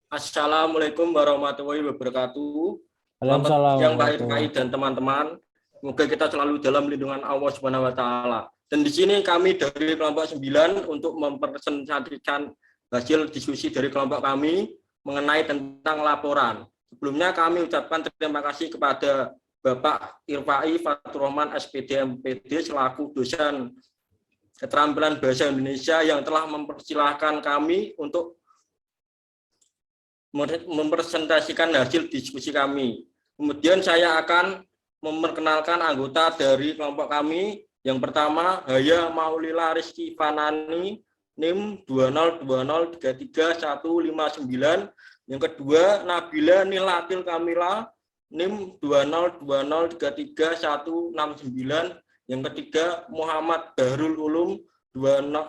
Assalamualaikum warahmatullahi wabarakatuh. Selamat Waalaikumsalam siang Pak Irfai warahmatullahi. dan teman-teman. Semoga kita selalu dalam lindungan Allah Subhanahu wa taala. Dan di sini kami dari kelompok 9 untuk mempresentasikan hasil diskusi dari kelompok kami mengenai tentang laporan. Sebelumnya kami ucapkan terima kasih kepada Bapak Irfai Fatur Rahman SPD MPD selaku dosen keterampilan bahasa Indonesia yang telah mempersilahkan kami untuk mempresentasikan hasil diskusi kami. Kemudian saya akan memperkenalkan anggota dari kelompok kami. Yang pertama, Haya Maulila Rizky Fanani, NIM 202033159. Yang kedua, Nabila Nilatil Kamila, NIM 202033169. Yang ketiga, Muhammad Bahrul Ulum,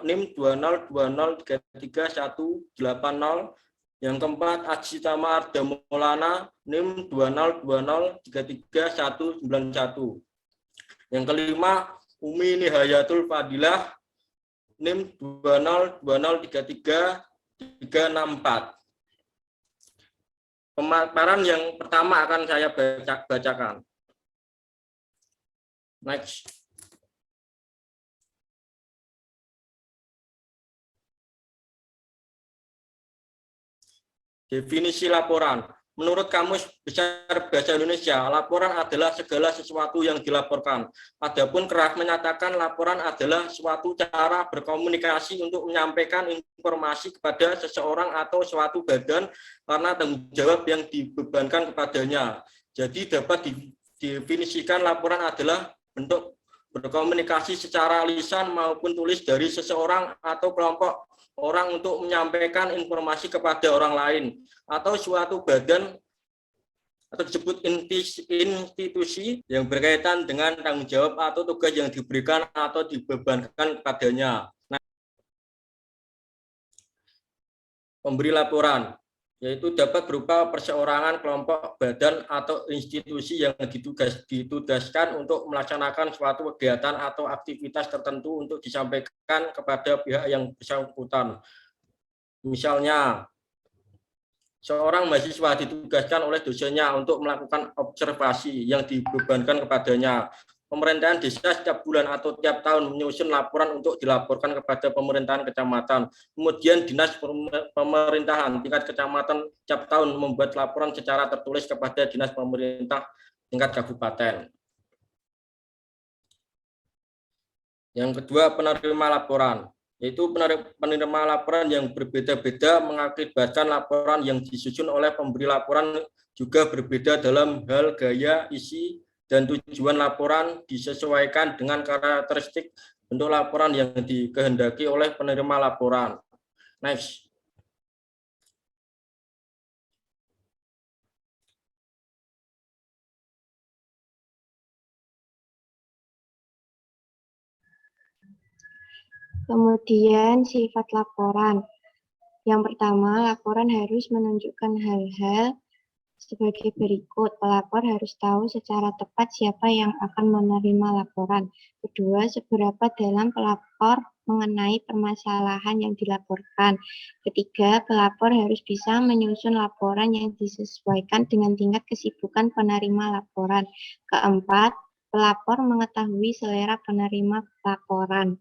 NIM 202033180. Yang keempat, Aji Tamar Damolana, NIM 202033191. Yang kelima, Umi Nihayatul Fadilah, NIM 202033364. Pemaparan yang pertama akan saya bacakan. Next. Definisi laporan. Menurut Kamus Besar Bahasa Indonesia, laporan adalah segala sesuatu yang dilaporkan. Adapun Keraf menyatakan laporan adalah suatu cara berkomunikasi untuk menyampaikan informasi kepada seseorang atau suatu badan karena tanggung jawab yang dibebankan kepadanya. Jadi dapat didefinisikan laporan adalah bentuk berkomunikasi secara lisan maupun tulis dari seseorang atau kelompok orang untuk menyampaikan informasi kepada orang lain atau suatu badan atau disebut institusi yang berkaitan dengan tanggung jawab atau tugas yang diberikan atau dibebankan kepadanya. Nah, pemberi laporan yaitu dapat berupa perseorangan, kelompok, badan, atau institusi yang ditugaskan untuk melaksanakan suatu kegiatan atau aktivitas tertentu untuk disampaikan kepada pihak yang bersangkutan. Misalnya, seorang mahasiswa ditugaskan oleh dosennya untuk melakukan observasi yang dibebankan kepadanya. Pemerintahan desa setiap bulan atau tiap tahun menyusun laporan untuk dilaporkan kepada pemerintahan kecamatan. Kemudian dinas pemerintahan tingkat kecamatan setiap tahun membuat laporan secara tertulis kepada dinas pemerintah tingkat kabupaten. Yang kedua, penerima laporan, yaitu penerima laporan yang berbeda-beda mengakibatkan laporan yang disusun oleh pemberi laporan juga berbeda dalam hal gaya, isi, dan tujuan laporan disesuaikan dengan karakteristik bentuk laporan yang dikehendaki oleh penerima laporan. Next. Kemudian sifat laporan. Yang pertama, laporan harus menunjukkan hal-hal sebagai berikut. Pelapor harus tahu secara tepat siapa yang akan menerima laporan. Kedua, seberapa dalam pelapor mengenai permasalahan yang dilaporkan. Ketiga, pelapor harus bisa menyusun laporan yang disesuaikan dengan tingkat kesibukan penerima laporan. Keempat, pelapor mengetahui selera penerima laporan.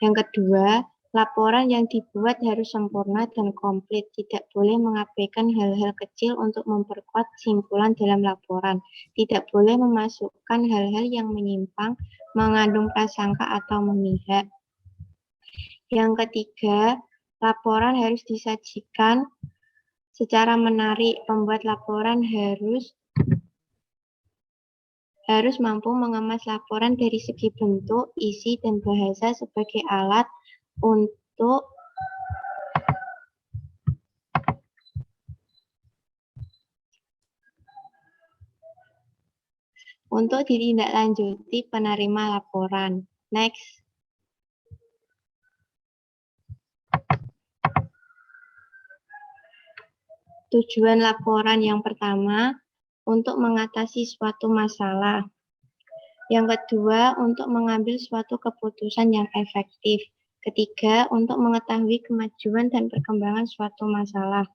Yang kedua, laporan yang dibuat harus sempurna dan komplit, tidak boleh mengabaikan hal-hal kecil untuk memperkuat kesimpulan dalam laporan, tidak boleh memasukkan hal-hal yang menyimpang, mengandung prasangka atau memihak. Yang ketiga, laporan harus disajikan secara menarik, pembuat laporan harus mampu mengemas laporan dari segi bentuk, isi, dan bahasa sebagai alat untuk ditindaklanjuti penerima laporan. Next. Tujuan laporan yang pertama, untuk mengatasi suatu masalah. Yang kedua, untuk mengambil suatu keputusan yang efektif. Ketiga, untuk mengetahui kemajuan dan perkembangan suatu masalah.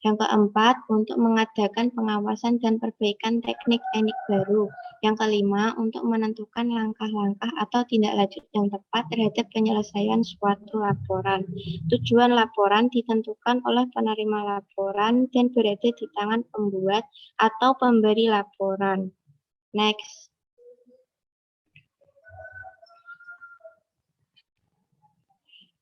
Yang keempat, untuk mengadakan pengawasan dan perbaikan teknik-teknik baru. Yang kelima, untuk menentukan langkah-langkah atau tindak lanjut yang tepat terhadap penyelesaian suatu laporan. Tujuan laporan ditentukan oleh penerima laporan dan berada di tangan pembuat atau pemberi laporan. Next.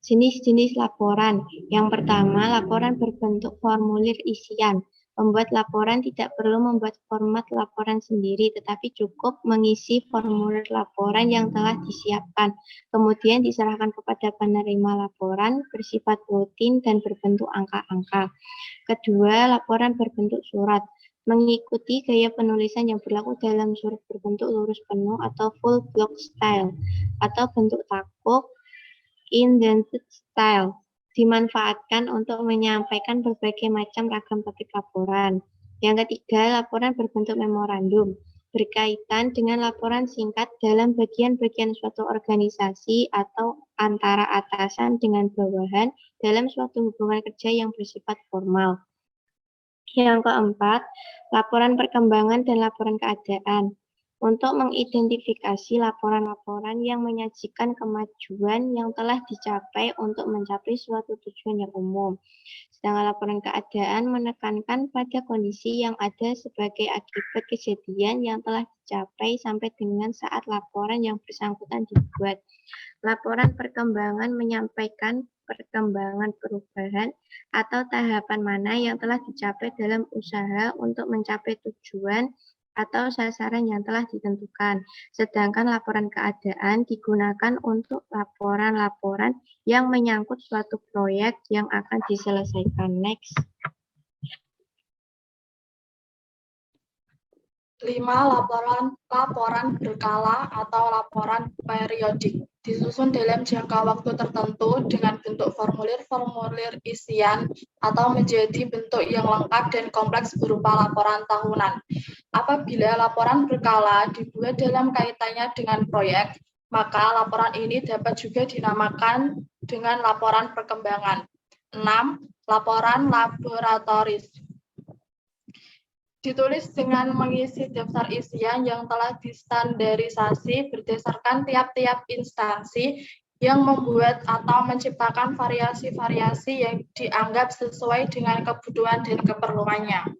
Jenis-jenis laporan. Yang pertama, laporan berbentuk formulir isian. Pembuat laporan tidak perlu membuat format laporan sendiri, tetapi cukup mengisi formulir laporan yang telah disiapkan. Kemudian diserahkan kepada penerima laporan, bersifat rutin dan berbentuk angka-angka. Kedua, laporan berbentuk surat. Mengikuti gaya penulisan yang berlaku dalam surat berbentuk lurus penuh atau full block style, atau bentuk takuk, indented style, dimanfaatkan untuk menyampaikan berbagai macam ragam topik laporan. Yang ketiga, laporan berbentuk memorandum, berkaitan dengan laporan singkat dalam bagian-bagian suatu organisasi atau antara atasan dengan bawahan dalam suatu hubungan kerja yang bersifat formal. Yang keempat, laporan perkembangan dan laporan keadaan. Untuk mengidentifikasi laporan-laporan yang menyajikan kemajuan yang telah dicapai untuk mencapai suatu tujuan yang umum. Sedangkan laporan keadaan menekankan pada kondisi yang ada sebagai akibat kejadian yang telah dicapai sampai dengan saat laporan yang bersangkutan dibuat. Laporan perkembangan menyampaikan perkembangan perubahan atau tahapan mana yang telah dicapai dalam usaha untuk mencapai tujuan atau sasaran yang telah ditentukan. Sedangkan laporan keadaan digunakan untuk laporan-laporan yang menyangkut suatu proyek yang akan diselesaikan. Next. 5. Laporan berkala atau laporan periodik. Disusun dalam jangka waktu tertentu dengan bentuk formulir-formulir isian atau menjadi bentuk yang lengkap dan kompleks berupa laporan tahunan. Apabila laporan berkala dibuat dalam kaitannya dengan proyek, maka laporan ini dapat juga dinamakan dengan laporan perkembangan. 6. Laporan laboratoris. Ditulis dengan mengisi daftar isian yang telah distandarisasi berdasarkan tiap-tiap instansi yang membuat atau menciptakan variasi-variasi yang dianggap sesuai dengan kebutuhan dan keperluannya.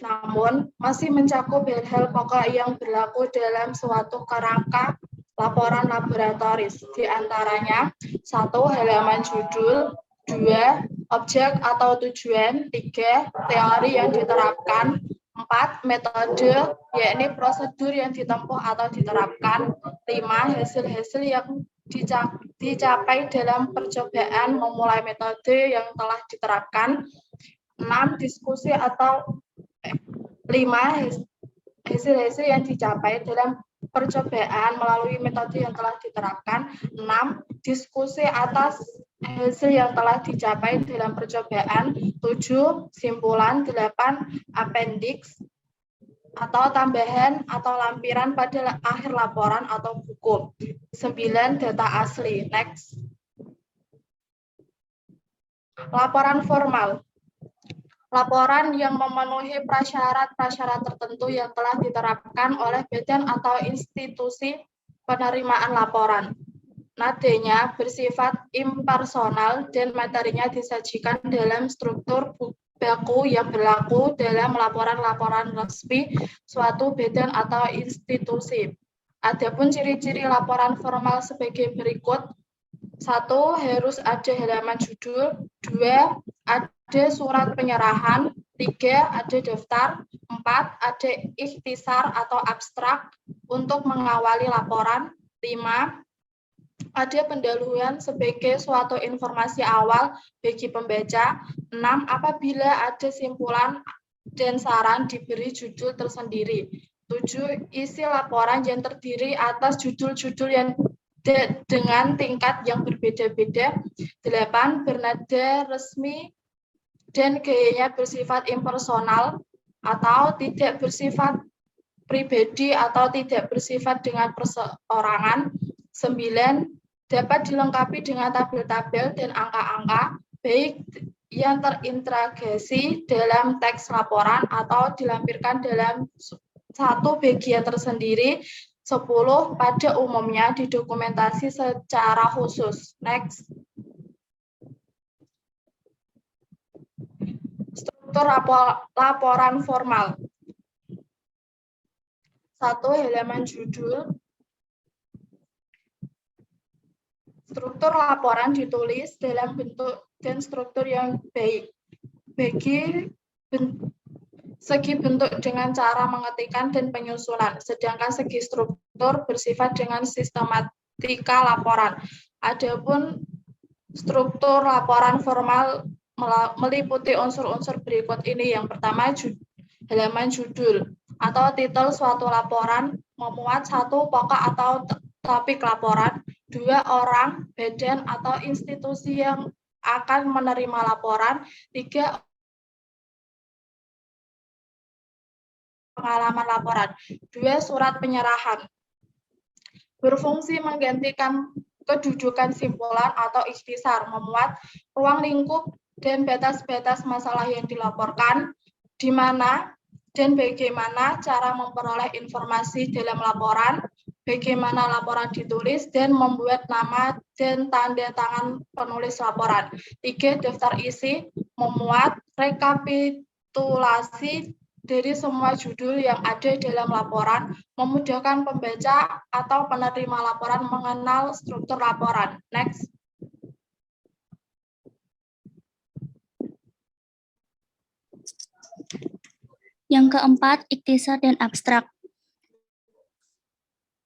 Namun, masih mencakup hal-hal pokok yang berlaku dalam suatu kerangka laporan laboratoris. Di antaranya, 1. Halaman judul, 2. Objek atau tujuan, 3. Teori yang diterapkan, 4. Metode, yakni prosedur yang ditempuh atau diterapkan. 5. Hasil-hasil yang dicapai dalam percobaan memulai metode yang telah diterapkan. 6. Diskusi atau 5. Hasil-hasil yang dicapai dalam percobaan melalui metode yang telah diterapkan. 6. Diskusi atas hasil yang telah dicapai dalam percobaan. 7. Simpulan. 8. Appendix atau tambahan atau lampiran pada akhir laporan atau buku. 9. Data asli. Next. Laporan formal. Laporan yang memenuhi prasyarat-prasyarat tertentu yang telah diterapkan oleh badan atau institusi penerimaan laporan. Nadanya bersifat impersonal dan materinya disajikan dalam struktur baku yang berlaku dalam laporan-laporan resmi suatu badan atau institusi. Adapun ciri-ciri laporan formal sebagai berikut. 1. Harus ada halaman judul. 2. Ada surat penyerahan. 3. Ada daftar. 4. Ada ikhtisar atau abstrak untuk mengawali laporan. 5. Ada pendahuluan sebagai suatu informasi awal bagi pembaca. 6. Apabila ada simpulan dan saran diberi judul tersendiri. 7. Isi laporan yang terdiri atas judul-judul yang dengan tingkat yang berbeda-beda. 8. Bernada resmi dan gayanya bersifat impersonal atau tidak bersifat pribadi atau tidak bersifat dengan perseorangan. 9. Dapat dilengkapi dengan tabel-tabel dan angka-angka, baik yang terintegrasi dalam teks laporan atau dilampirkan dalam satu bagian tersendiri. 10 pada umumnya didokumentasi secara khusus. Next. Struktur laporan formal. 1. Halaman judul. Struktur laporan ditulis dalam bentuk dan struktur yang baik. Segi bentuk dengan cara mengetikkan dan penyusunan, sedangkan segi struktur bersifat dengan sistematika laporan. Adapun struktur laporan formal meliputi unsur-unsur berikut ini. Yang pertama, halaman judul atau titel suatu laporan memuat 1 pokok atau topik laporan, 2 orang, badan, atau institusi yang akan menerima laporan, 3 pengalaman laporan, 2 surat penyerahan. Berfungsi menggantikan kedudukan simpulan atau ikhtisar, memuat ruang lingkup dan batas-batas masalah yang dilaporkan, di mana dan bagaimana cara memperoleh informasi dalam laporan, bagaimana laporan ditulis, dan membuat nama dan tanda tangan penulis laporan. 3. Daftar isi, memuat rekapitulasi dari semua judul yang ada dalam laporan, memudahkan pembaca atau penerima laporan mengenal struktur laporan. Next. Yang keempat, ikhtisar dan abstrak.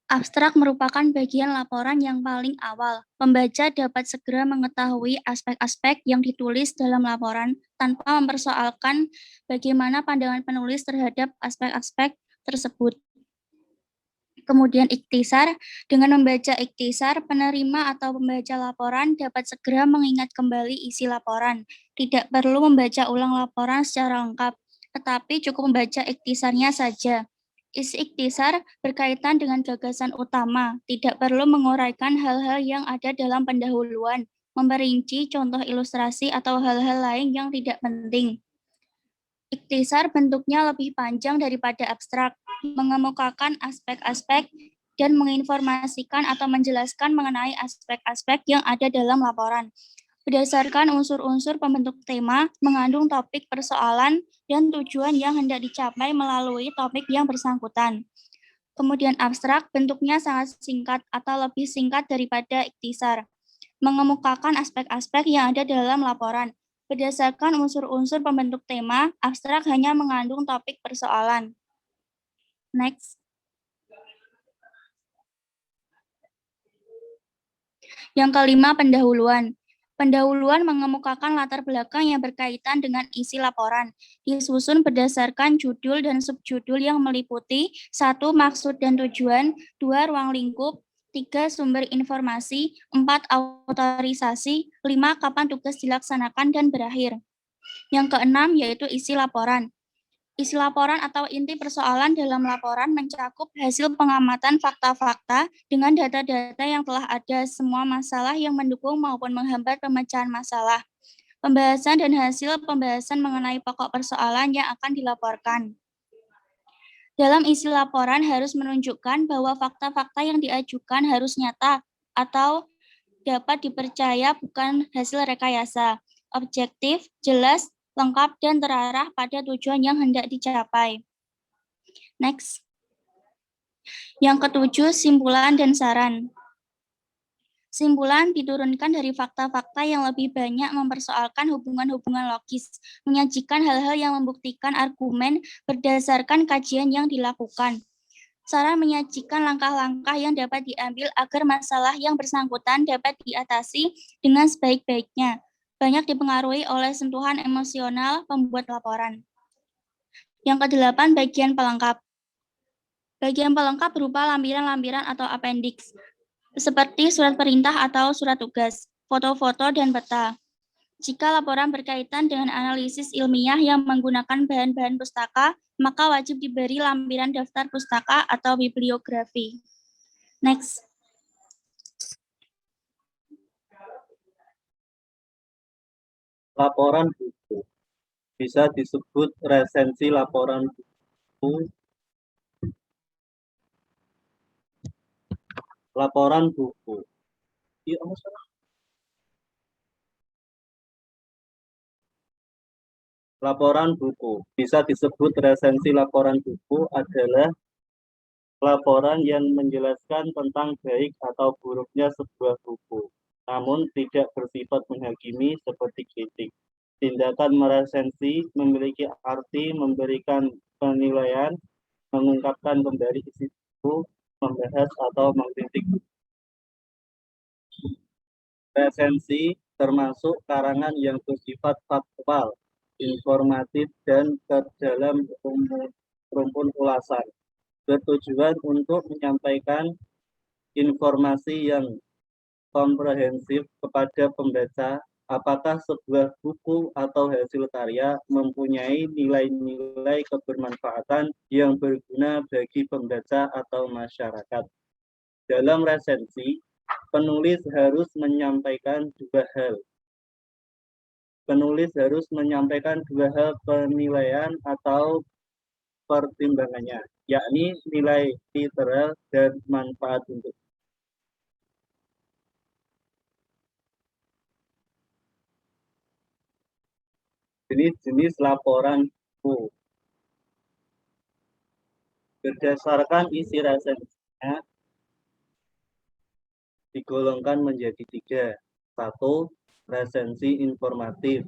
Abstrak merupakan bagian laporan yang paling awal. Pembaca dapat segera mengetahui aspek-aspek yang ditulis dalam laporan tanpa mempersoalkan bagaimana pandangan penulis terhadap aspek-aspek tersebut. Kemudian ikhtisar, dengan membaca ikhtisar, penerima atau pembaca laporan dapat segera mengingat kembali isi laporan. Tidak perlu membaca ulang laporan secara lengkap, tetapi cukup membaca ikhtisarnya saja. Isi ikhtisar berkaitan dengan gagasan utama, tidak perlu menguraikan hal-hal yang ada dalam pendahuluan, memperinci contoh ilustrasi atau hal-hal lain yang tidak penting. Ikhtisar bentuknya lebih panjang daripada abstrak, mengemukakan aspek-aspek dan menginformasikan atau menjelaskan mengenai aspek-aspek yang ada dalam laporan. Berdasarkan unsur-unsur pembentuk tema, mengandung topik persoalan dan tujuan yang hendak dicapai melalui topik yang bersangkutan. Kemudian abstrak bentuknya sangat singkat atau lebih singkat daripada ikhtisar, mengemukakan aspek-aspek yang ada dalam laporan. Berdasarkan unsur-unsur pembentuk tema, abstrak hanya mengandung topik persoalan. Next. Yang kelima, pendahuluan. Pendahuluan mengemukakan latar belakang yang berkaitan dengan isi laporan, disusun berdasarkan judul dan subjudul yang meliputi 1. Maksud dan tujuan, 2. Ruang lingkup, 3. Sumber informasi, 4. Autorisasi, 5. Kapan tugas dilaksanakan dan berakhir. Yang keenam yaitu isi laporan. Isi laporan atau inti persoalan dalam laporan mencakup hasil pengamatan fakta-fakta dengan data-data yang telah ada, semua masalah yang mendukung maupun menghambat pemecahan masalah, pembahasan dan hasil pembahasan mengenai pokok persoalan yang akan dilaporkan. Dalam isi laporan harus menunjukkan bahwa fakta-fakta yang diajukan harus nyata atau dapat dipercaya, bukan hasil rekayasa, objektif, jelas, lengkap, dan terarah pada tujuan yang hendak dicapai. Next. Yang ketujuh, simpulan dan saran. Simpulan diturunkan dari fakta-fakta yang lebih banyak mempersoalkan hubungan-hubungan logis, menyajikan hal-hal yang membuktikan argumen berdasarkan kajian yang dilakukan. Saran menyajikan langkah-langkah yang dapat diambil agar masalah yang bersangkutan dapat diatasi dengan sebaik-baiknya. Banyak dipengaruhi oleh sentuhan emosional pembuat laporan. Yang kedelapan, bagian pelengkap. Bagian pelengkap berupa lampiran-lampiran atau appendix, seperti surat perintah atau surat tugas, foto-foto, dan peta. Jika laporan berkaitan dengan analisis ilmiah yang menggunakan bahan-bahan pustaka, maka wajib diberi lampiran daftar pustaka atau bibliografi. Next. Laporan buku bisa disebut resensi laporan buku. Laporan buku. Iya, laporan buku bisa disebut resensi laporan buku adalah laporan yang menjelaskan tentang baik atau buruknya sebuah buku, namun tidak bersifat menghakimi seperti kritik. Tindakan meresensi memiliki arti memberikan penilaian, mengungkapkan kembali isi buku, membahas atau mengkritik. Resensi termasuk karangan yang bersifat faktual, informatif, dan terdalam rumpun ulasan, bertujuan untuk menyampaikan informasi yang komprehensif kepada pembaca apakah sebuah buku atau hasil karya mempunyai nilai-nilai kebermanfaatan yang berguna bagi pembaca atau masyarakat. Dalam resensi, penulis harus menyampaikan dua hal. Penulis harus menyampaikan dua hal penilaian atau pertimbangannya, yakni nilai literal dan manfaat untuk. Jenis-jenis laporan buku. Berdasarkan isi resensinya, digolongkan menjadi 3. 1. Resensi informatif,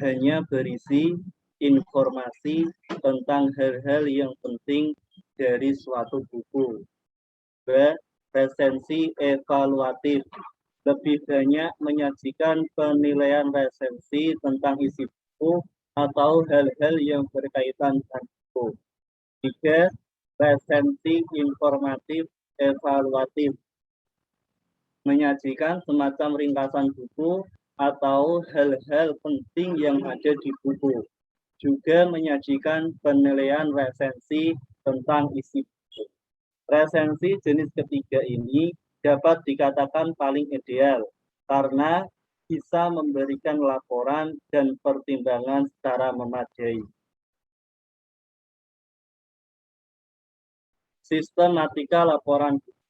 hanya berisi informasi tentang hal-hal yang penting dari suatu buku. 2. Resensi evaluatif, lebih banyak menyajikan penilaian resensi tentang isi buku atau hal-hal yang berkaitan dengan buku. 3. Resensi informatif evaluatif, menyajikan semacam ringkasan buku atau hal-hal penting yang ada di buku. Juga menyajikan penilaian resensi tentang isi buku. Resensi jenis ketiga ini dapat dikatakan paling ideal karena bisa memberikan laporan dan pertimbangan secara memadai. Sistematika laporan buku.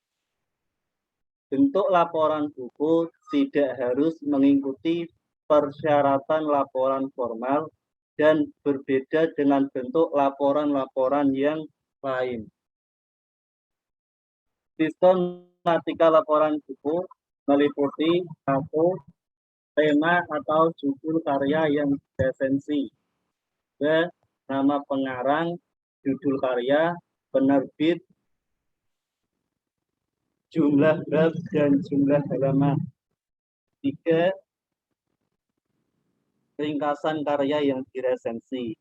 Bentuk laporan buku tidak harus mengikuti persyaratan laporan formal dan berbeda dengan bentuk laporan-laporan yang lain. Sistematika laporan buku meliputi 1. Tema atau judul karya yang resensi. 2. Nama pengarang, judul karya, penerbit, jumlah bab dan jumlah halaman. 3. Ringkasan karya yang diresensi.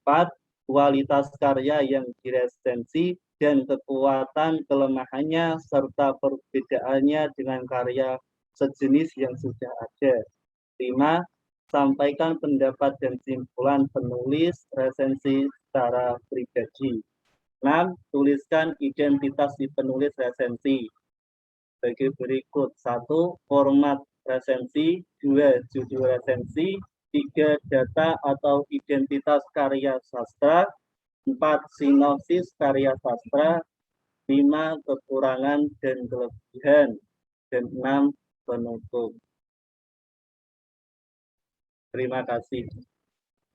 4. Kualitas karya yang diresensi dan kekuatan kelemahannya serta perbedaannya dengan karya sejenis yang sudah ada. 5. Sampaikan pendapat dan simpulan penulis resensi secara pribadi. 6. Tuliskan identitas si penulis resensi. Bagi berikut: 1. Format resensi. 2. Judul resensi. 3. Data atau identitas karya sastra. 4. Sinopsis karya sastra. 5. Kekurangan dan kelebihan. Dan 6. Penutup. Terima kasih.